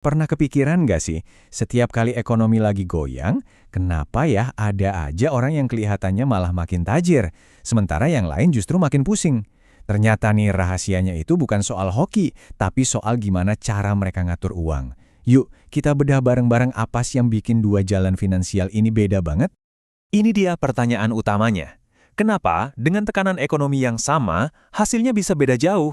Pernah kepikiran nggak sih, setiap kali ekonomi lagi goyang, kenapa ya ada aja orang yang kelihatannya malah makin tajir, sementara yang lain justru makin pusing? Ternyata nih rahasianya itu bukan soal hoki, tapi soal gimana cara mereka ngatur uang. Yuk, kita bedah bareng-bareng apa sih yang bikin dua jalan finansial ini beda banget? Ini dia pertanyaan utamanya. Kenapa dengan tekanan ekonomi yang sama, hasilnya bisa beda jauh?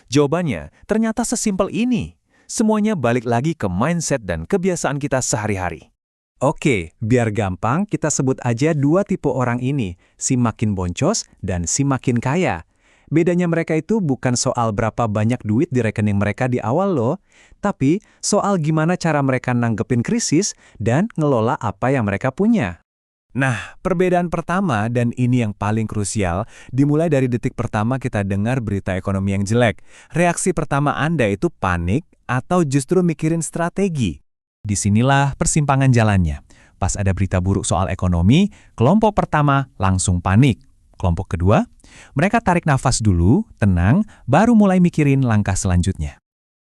Jawabannya ternyata sesimpel ini. Semuanya balik lagi ke mindset dan kebiasaan kita sehari-hari. Oke, biar gampang kita sebut aja dua tipe orang ini, si makin boncos dan si makin kaya. Bedanya mereka itu bukan soal berapa banyak duit di rekening mereka di awal loh, tapi soal gimana cara mereka nanggepin krisis dan ngelola apa yang mereka punya. Nah, perbedaan pertama dan ini yang paling krusial, dimulai dari detik pertama kita dengar berita ekonomi yang jelek. Reaksi pertama Anda itu panik atau justru mikirin strategi? Disinilah persimpangan jalannya. Pas ada berita buruk soal ekonomi, kelompok pertama langsung panik. Kelompok kedua, mereka tarik nafas dulu, tenang, baru mulai mikirin langkah selanjutnya.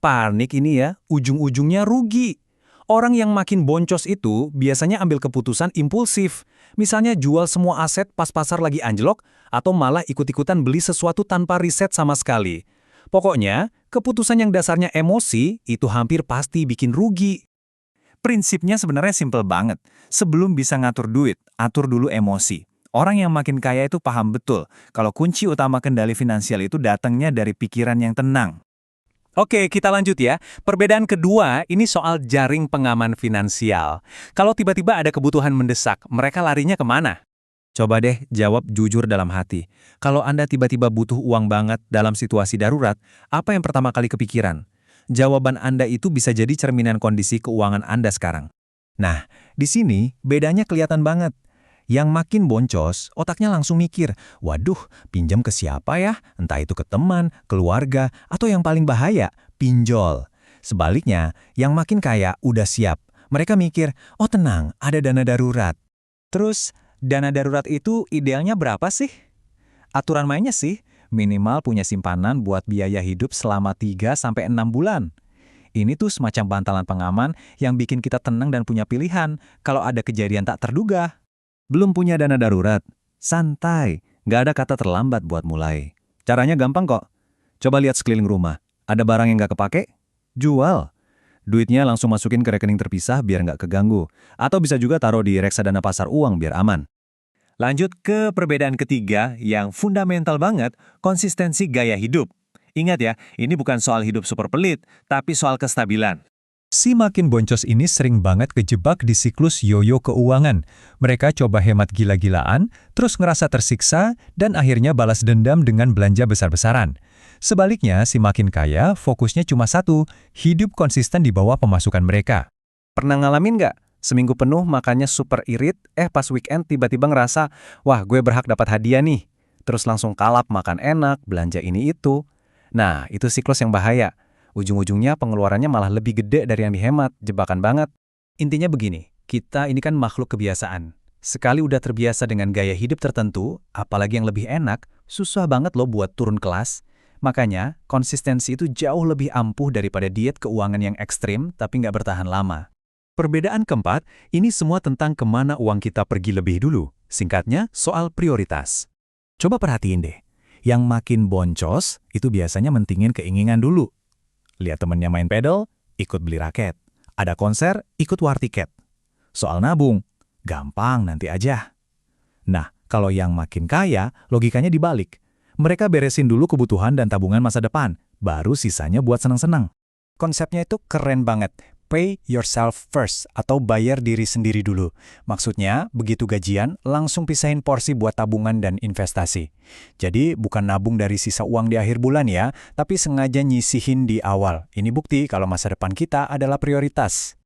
Panik ini ya, ujung-ujungnya rugi. Orang yang makin boncos itu biasanya ambil keputusan impulsif. Misalnya jual semua aset pas pasar lagi anjlok, atau malah ikut-ikutan beli sesuatu tanpa riset sama sekali. Pokoknya, keputusan yang dasarnya emosi itu hampir pasti bikin rugi. Prinsipnya sebenarnya simpel banget. Sebelum bisa ngatur duit, atur dulu emosi. Orang yang makin kaya itu paham betul kalau kunci utama kendali finansial itu datangnya dari pikiran yang tenang. Oke, kita lanjut ya. Perbedaan kedua ini soal jaring pengaman finansial. Kalau tiba-tiba ada kebutuhan mendesak, mereka larinya kemana? Coba deh jawab jujur dalam hati. Kalau Anda tiba-tiba butuh uang banget dalam situasi darurat, apa yang pertama kali kepikiran? Jawaban Anda itu bisa jadi cerminan kondisi keuangan Anda sekarang. Nah, di sini bedanya kelihatan banget. Yang makin boncos, otaknya langsung mikir, waduh, pinjam ke siapa ya? Entah itu ke teman, keluarga, atau yang paling bahaya, pinjol. Sebaliknya, yang makin kaya udah siap. Mereka mikir, oh tenang, ada dana darurat. Terus, dana darurat itu idealnya berapa sih? Aturan mainnya sih, minimal punya simpanan buat biaya hidup selama 3-6 bulan. Ini tuh semacam bantalan pengaman yang bikin kita tenang dan punya pilihan kalau ada kejadian tak terduga. Belum punya dana darurat? Santai, nggak ada kata terlambat buat mulai. Caranya gampang kok. Coba lihat sekeliling rumah. Ada barang yang nggak kepake? Jual. Duitnya langsung masukin ke rekening terpisah biar nggak keganggu. Atau bisa juga taruh di reksadana pasar uang biar aman. Lanjut ke perbedaan ketiga yang fundamental banget, konsistensi gaya hidup. Ingat ya, ini bukan soal hidup super pelit, tapi soal kestabilan. Si makin boncos ini sering banget kejebak di siklus yoyo keuangan. Mereka coba hemat gila-gilaan, terus ngerasa tersiksa, dan akhirnya balas dendam dengan belanja besar-besaran. Sebaliknya, si makin kaya fokusnya cuma satu, hidup konsisten di bawah pemasukan mereka. Pernah ngalamin nggak? Seminggu penuh makannya super irit, pas weekend tiba-tiba ngerasa, wah gue berhak dapat hadiah nih. Terus langsung kalap makan enak, belanja ini itu. Nah, itu siklus yang bahaya. Ujung-ujungnya pengeluarannya malah lebih gede dari yang dihemat, jebakan banget. Intinya begini, kita ini kan makhluk kebiasaan. Sekali udah terbiasa dengan gaya hidup tertentu, apalagi yang lebih enak, susah banget loh buat turun kelas. Makanya, konsistensi itu jauh lebih ampuh daripada diet keuangan yang ekstrim tapi nggak bertahan lama. Perbedaan keempat, ini semua tentang kemana uang kita pergi lebih dulu. Singkatnya, soal prioritas. Coba perhatiin deh, yang makin boncos itu biasanya mentingin keinginan dulu. Lihat temennya main pedal, ikut beli raket. Ada konser, ikut war tiket. Soal nabung, gampang nanti aja. Nah, kalau yang makin kaya, logikanya dibalik. Mereka beresin dulu kebutuhan dan tabungan masa depan, baru sisanya buat senang-senang. Konsepnya itu keren banget. Pay yourself first atau bayar diri sendiri dulu. Maksudnya, begitu gajian, langsung pisahin porsi buat tabungan dan investasi. Jadi, bukan nabung dari sisa uang di akhir bulan ya, tapi sengaja nyisihin di awal. Ini bukti kalau masa depan kita adalah prioritas.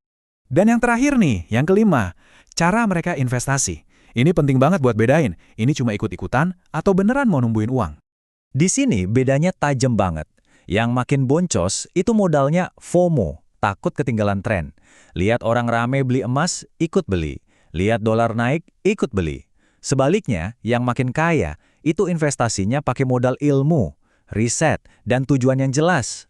Dan yang terakhir nih, yang kelima, cara mereka investasi. Ini penting banget buat bedain, ini cuma ikut-ikutan atau beneran mau numbuhin uang. Di sini bedanya tajam banget. Yang makin boncos, itu modalnya FOMO. Takut ketinggalan tren. Lihat orang rame beli emas, ikut beli. Lihat dolar naik, ikut beli. Sebaliknya, yang makin kaya, itu investasinya pakai modal ilmu, riset, dan tujuan yang jelas.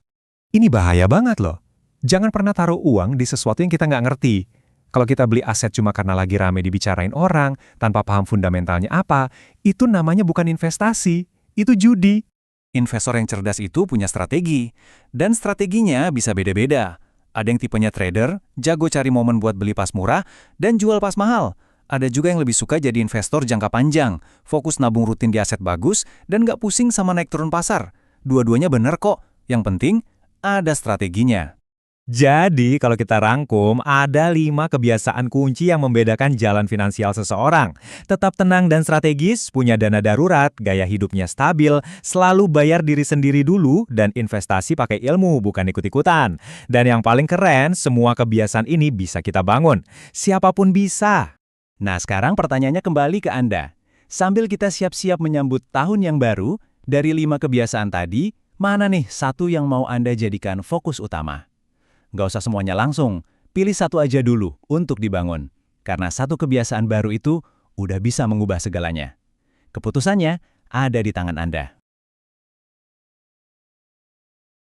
Ini bahaya banget loh. Jangan pernah taruh uang di sesuatu yang kita nggak ngerti. Kalau kita beli aset cuma karena lagi rame dibicarain orang, tanpa paham fundamentalnya apa, itu namanya bukan investasi, itu judi. Investor yang cerdas itu punya strategi, dan strateginya bisa beda-beda. Ada yang tipenya trader, jago cari momen buat beli pas murah, dan jual pas mahal. Ada juga yang lebih suka jadi investor jangka panjang, fokus nabung rutin di aset bagus, dan nggak pusing sama naik turun pasar. Dua-duanya bener kok, yang penting ada strateginya. Jadi, kalau kita rangkum, ada 5 kebiasaan kunci yang membedakan jalan finansial seseorang. Tetap tenang dan strategis, punya dana darurat, gaya hidupnya stabil, selalu bayar diri sendiri dulu, dan investasi pakai ilmu, bukan ikut-ikutan. Dan yang paling keren, semua kebiasaan ini bisa kita bangun. Siapapun bisa. Nah, sekarang pertanyaannya kembali ke Anda. Sambil kita siap-siap menyambut tahun yang baru, dari 5 kebiasaan tadi, mana nih satu yang mau Anda jadikan fokus utama? Nggak usah semuanya langsung, pilih satu aja dulu untuk dibangun. Karena satu kebiasaan baru itu udah bisa mengubah segalanya. Keputusannya ada di tangan Anda.